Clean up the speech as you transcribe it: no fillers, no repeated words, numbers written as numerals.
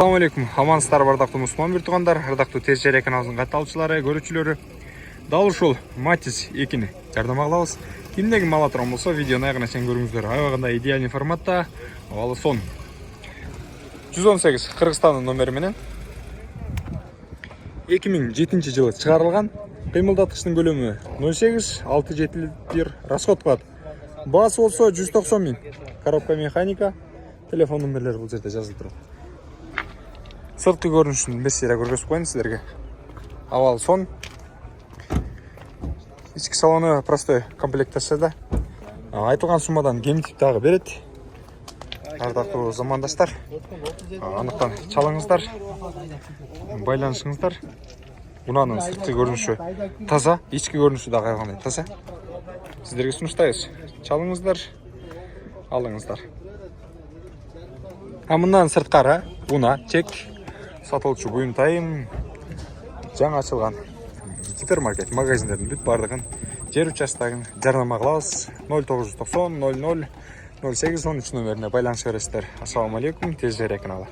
Assalamu alaikum. Амансыздар бардактуу мусулман бир туугандар, ардактуу тез жайрек каналыбыздын катталуучулары, көрүүчүлөрү. Дал ушул Матис 2-ни жардама кылабыз. Кимде ким ала турган болсо, видеону аягына чейин көрүңүздөр. Аябагында идеалный форматта. Абалы сон 118 Кыргызстандын номери менен 2007-жылы чыгарылган. Кыймылдаткычтын көлөмү 0,8, 6,7 литр расход кылат. Баасы болсо 190 000. Коробка механика. Телефон номерлери бул жерде жазылып турат. Сырткы көрүнүшүн бесера көргөзүп коеюн силерге. Абал сон. Ички салону простой комплектацияда. Айтылган суммадан кемитип дагы берет. Ардактуу замандаштар, аныктан чалыңыздар, байланышыңыздар. Унанын сырткы көрүнүшү таза, ички көрүнүшү дагы кандай таза. Сиздерге сунуштайбыз. Чалыңыздар, алыңыздар. Мындан сырткары уна, чек, сатылчу буюмтайым, жаңы ачылган гипермаркет магазиндердин бүт бардыгын жер участогун жарнама кылабыз. 0990 00 08 13 номерине байланыша бересиздер. Ассаламу алейкум, тез жайрек каналы.